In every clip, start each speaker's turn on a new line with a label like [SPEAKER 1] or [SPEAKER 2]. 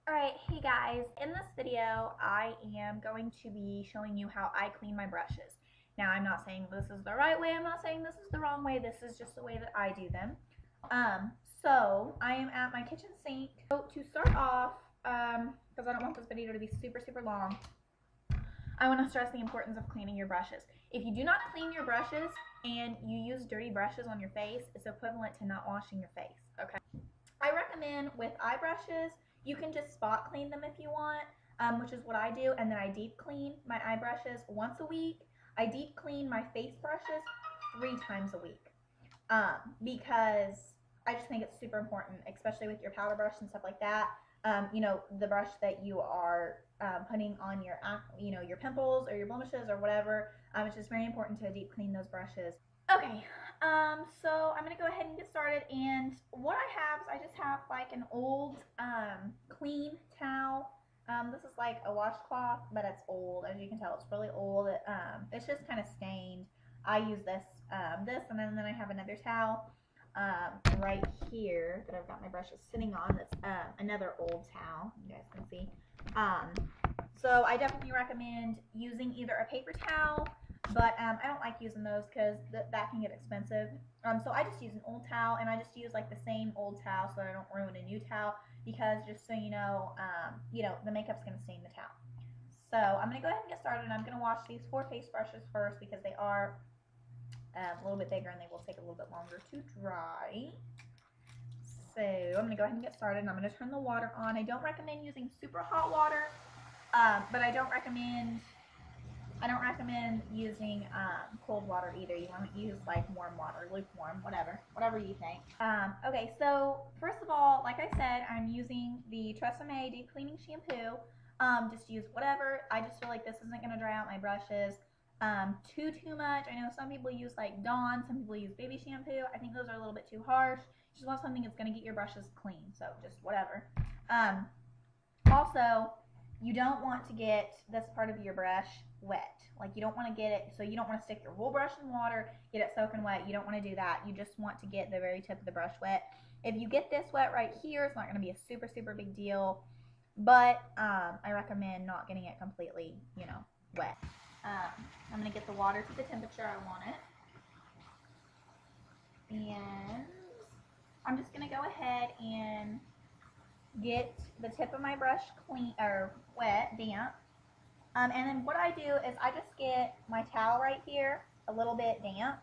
[SPEAKER 1] Alright, hey guys, in this video I am going to be showing you how I clean my brushes. Now I'm not saying this is the right way, I'm not saying this is the wrong way, this is just the way that I do them. So I am at my kitchen sink. So to start off, because I don't want this video to be super long, I want to stress the importance of cleaning your brushes. If you do not clean your brushes and you use dirty brushes on your face, it's equivalent to not washing your face, okay? I recommend with eye brushes, you can just spot clean them if you want, which is what I do, and then I deep clean my eye brushes once a week. I deep clean my face brushes 3 times a week, because I just think it's super important, especially with your powder brush and stuff like that. You know, the brush that you are putting on your, your pimples or your blemishes or whatever. It's just very important to deep clean those brushes. Okay, so I'm gonna go ahead and get started, and what I have is I just have like an old clean towel. This is like a washcloth, but it's old. As you can tell, it's really old. It's just kind of stained. I use this, and then I have another towel right here that I've got my brushes sitting on. That's another old towel. You guys can see. So I definitely recommend using either a paper towel, but I don't like using those because that can get expensive. So I just use an old towel, and I just use like the same old towel so that I don't ruin a new towel, because just so you know, the makeup's going to stain the towel. So I'm going to go ahead and get started, and I'm going to wash these 4 face brushes first because they are a little bit bigger and they will take a little bit longer to dry. So I'm going to go ahead and get started, and I'm going to turn the water on. I don't recommend using super hot water, but I don't recommend using cold water either. You want to use like warm water, lukewarm, whatever you think. Okay, so first of all, like I said, I'm using the TRESemmé deep cleaning shampoo. Just use whatever. I just feel like this isn't going to dry out my brushes too much. I know some people use like Dawn, some people use baby shampoo. I think those are a little bit too harsh. You just want something that's going to get your brushes clean, so just whatever. Also, you don't want to get this part of your brush wet. Like, you don't want to get it, so you don't want to stick your whole brush in water, get it soaking wet. You don't want to do that. You just want to get the very tip of the brush wet. If you get this wet right here, it's not going to be a super big deal, but I recommend not getting it completely, wet. I'm going to get the water to the temperature I want it, and I'm just going to go ahead and get the tip of my brush clean or wet, damp. And then what I do is I just get my towel right here a little bit damp.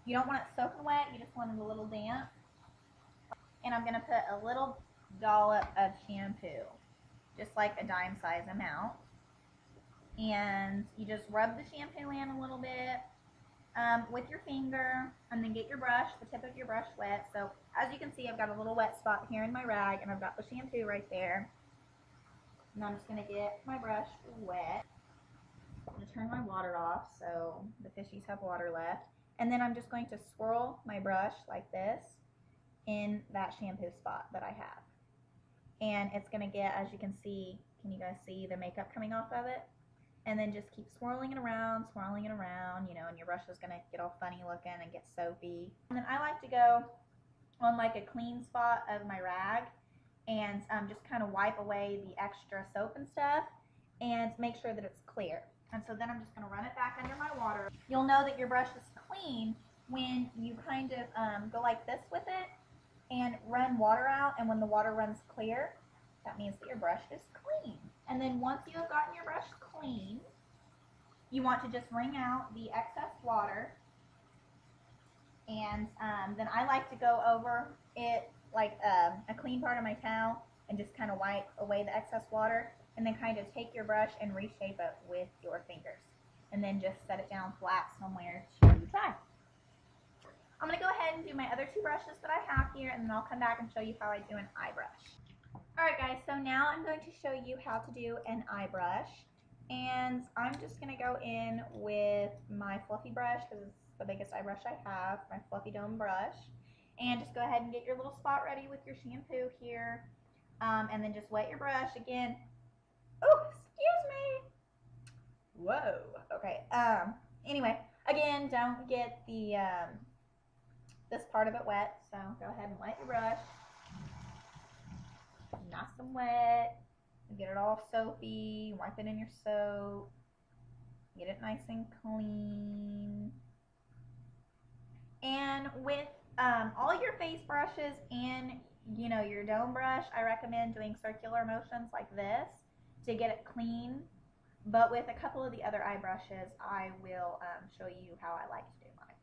[SPEAKER 1] You don't want it soaking wet, you just want it a little damp. And I'm going to put a little dollop of shampoo, just like a dime size amount. And you just rub the shampoo in a little bit with your finger, and then get your brush, the tip of your brush wet. So as you can see, I've got a little wet spot here in my rag, and I've got the shampoo right there. And I'm just going to get my brush wet. I'm going to turn my water off so the fishies have water left. And then I'm just going to swirl my brush like this in that shampoo spot that I have. And it's going to get, as you can see, can you guys see the makeup coming off of it? And then just keep swirling it around, and your brush is going to get all funny looking and get soapy. And then I like to go on like a clean spot of my rag and just kind of wipe away the extra soap and stuff and make sure that it's clear. And so then I'm just going to run it back under my water. You'll know that your brush is clean when you kind of go like this with it and run water out, and when the water runs clear, that means that your brush is clean. And then once you have gotten your brush clean, you want to just wring out the excess water, and then I like to go over it like a clean part of my towel and just kind of wipe away the excess water, and then kind of take your brush and reshape it with your fingers, and then just set it down flat somewhere to dry. I'm going to go ahead and do my other 2 brushes that I have here, and then I'll come back and show you how I do an eye brush. Alright guys, so now I'm going to show you how to do an eye brush, and I'm just going to go in with my fluffy brush because it's the biggest eye brush I have, my fluffy dome brush, and just go ahead and get your little spot ready with your shampoo here, and then just wet your brush again. Oh, excuse me. Whoa. Okay. Anyway, again, don't get the this part of it wet, so go ahead and wet your brush. Nice and wet. Get it all soapy, wipe it in your soap, get it nice and clean. And with all your face brushes and your dome brush, I recommend doing circular motions like this to get it clean. But with a couple of the other eye brushes, I will show you how I like to do mine.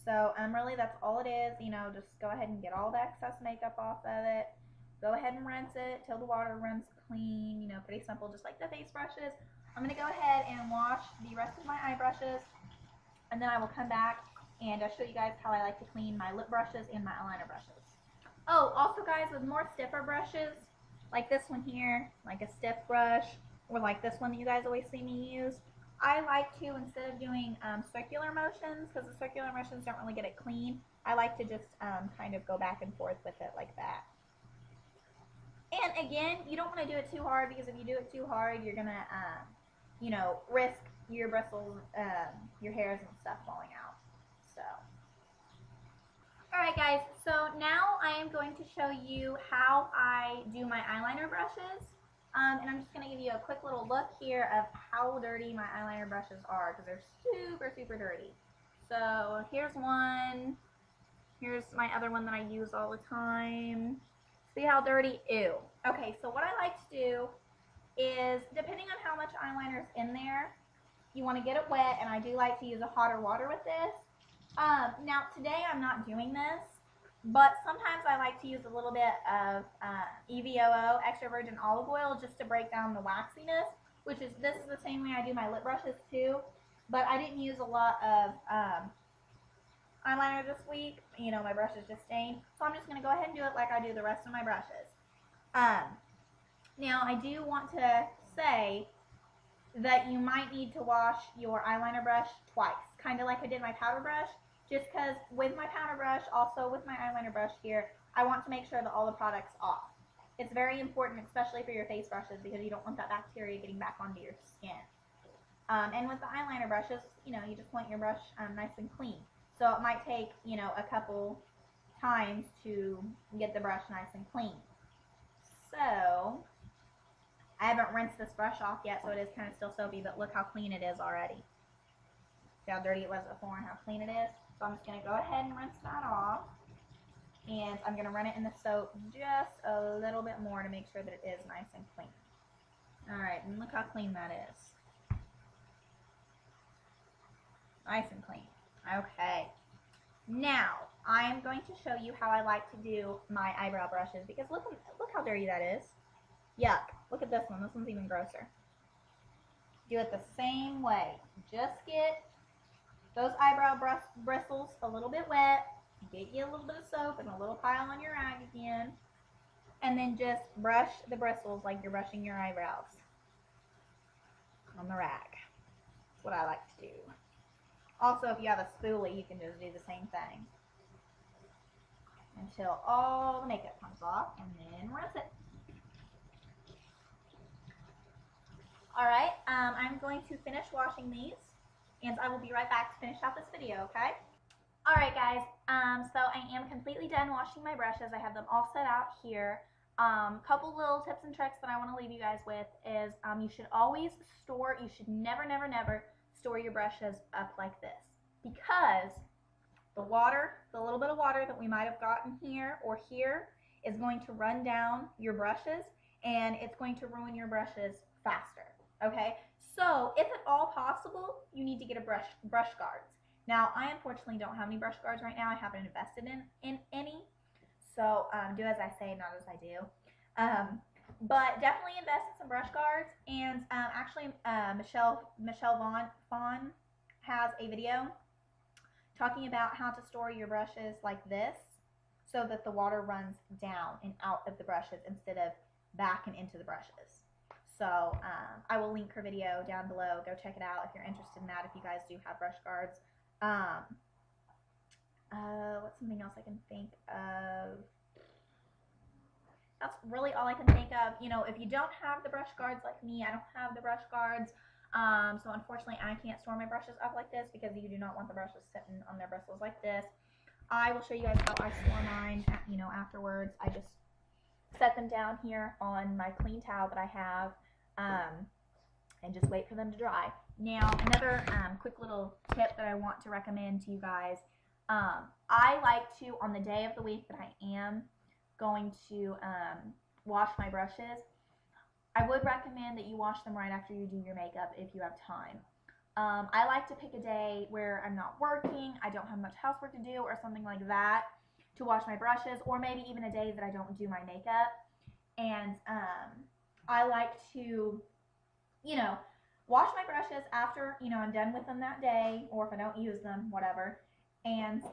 [SPEAKER 1] So really that's all it is. Just go ahead and get all the excess makeup off of it. Go ahead and rinse it till the water runs clean. Pretty simple, just like the face brushes. I'm going to go ahead and wash the rest of my eye brushes, and then I will come back and I'll show you guys how I like to clean my lip brushes and my eyeliner brushes. Oh, also guys, with more stiffer brushes, like this one here, like a stiff brush, or like this one that you guys always see me use, I like to, instead of doing circular motions, because the circular motions don't really get it clean, I like to just kind of go back and forth with it like that. And again, you don't want to do it too hard, because if you do it too hard, you're going to, risk your bristles, your hairs and stuff falling out. So, alright guys, so now I am going to show you how I do my eyeliner brushes. And I'm just going to give you a quick little look here of how dirty my eyeliner brushes are, because they're super, super dirty. So here's one. Here's my other one that I use all the time. See how dirty? Ew. Okay, so what I like to do is, depending on how much eyeliner is in there, you want to get it wet, and I do like to use a hotter water with this. Now today I'm not doing this, but sometimes I like to use a little bit of EVOO, extra virgin olive oil, just to break down the waxiness, this is the same way I do my lip brushes too, but I didn't use a lot of eyeliner this week. My brush is just stained, so I'm just going to go ahead and do it like I do the rest of my brushes. Now I do want to say that you might need to wash your eyeliner brush twice, kind of like I did my powder brush, just because with my powder brush, also with my eyeliner brush here, I want to make sure that all the product's off. It's very important, especially for your face brushes, because you don't want that bacteria getting back onto your skin. And with the eyeliner brushes, you just want your brush nice and clean. So it might take, a couple times to get the brush nice and clean. So I haven't rinsed this brush off yet, so it is kind of still soapy, but look how clean it is already. See how dirty it was before and how clean it is? So I'm just going to go ahead and rinse that off. And I'm going to run it in the soap just a little bit more to make sure that it is nice and clean. Alright, and look how clean that is. Nice and clean. Okay. Now, I am going to show you how I like to do my eyebrow brushes, because look how dirty that is. Yuck. Look at this one. This one's even grosser. Do it the same way. Just get those eyebrow bristles a little bit wet. Get you a little bit of soap and a little pile on your rag again. And then just brush the bristles like you're brushing your eyebrows on the rag. That's what I like to do. Also, if you have a spoolie, you can just do the same thing until all the makeup comes off, and then rinse it. Alright, I'm going to finish washing these, and I will be right back to finish out this video, okay? Alright guys, so I am completely done washing my brushes. I have them all set out here. Couple little tips and tricks that I want to leave you guys with is you should always store, you should never, never, never store your brushes up like this, because the water, the little bit of water that we might have gotten here or here is going to run down your brushes, and it's going to ruin your brushes faster. Okay, so if at all possible, you need to get a brush guards. Now, I unfortunately don't have any brush guards right now. I haven't invested in any, so do as I say, not as I do. But definitely invest in some brush guards. And actually, Michelle Vaughn has a video talking about how to store your brushes like this, so that the water runs down and out of the brushes instead of back and into the brushes. So I will link her video down below. Go check it out if you're interested in that, if you guys do have brush guards. What's something else I can think of? That's really all I can think of. If you don't have the brush guards like me, I don't have the brush guards. So unfortunately, I can't store my brushes up like this, because you do not want the brushes sitting on their bristles like this. I will show you guys how I store mine, afterwards. I just set them down here on my clean towel that I have, and just wait for them to dry. Now, another quick little tip that I want to recommend to you guys, I like to, on the day of the week that I am going to wash my brushes, I would recommend that you wash them right after you do your makeup if you have time. I like to pick a day where I'm not working, I don't have much housework to do or something like that to wash my brushes, or maybe even a day that I don't do my makeup. And I like to, you know, wash my brushes after, I'm done with them that day, or if I don't use them, whatever, and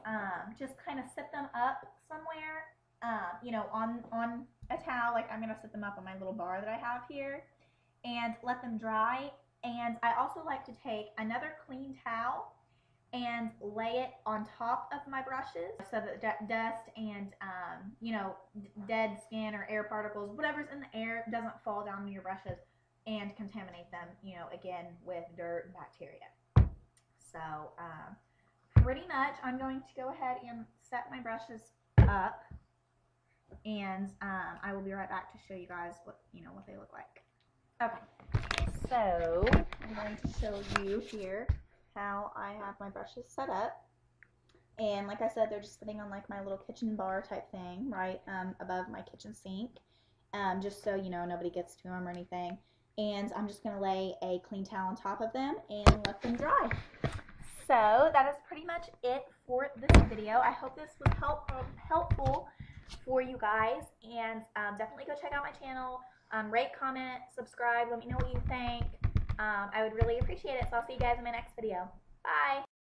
[SPEAKER 1] just kind of set them up somewhere, on a towel. Like, I'm going to set them up on my little bar that I have here and let them dry. And I also like to take another clean towel and lay it on top of my brushes so that dust and, dead skin or air particles, whatever's in the air, doesn't fall down on your brushes and contaminate them, again, with dirt and bacteria. So, pretty much I'm going to go ahead and set my brushes up, and I will be right back to show you guys what they look like. Okay, so I'm going to show you here how I have my brushes set up. And like I said, they're just sitting on like my little kitchen bar type thing right above my kitchen sink, just so nobody gets to them or anything. And I'm just going to lay a clean towel on top of them and let them dry. So that is pretty much it for this video. I hope this was helpful for you guys, and definitely go check out my channel. Rate, comment, subscribe, let me know what you think. I would really appreciate it. So I'll see you guys in my next video. Bye!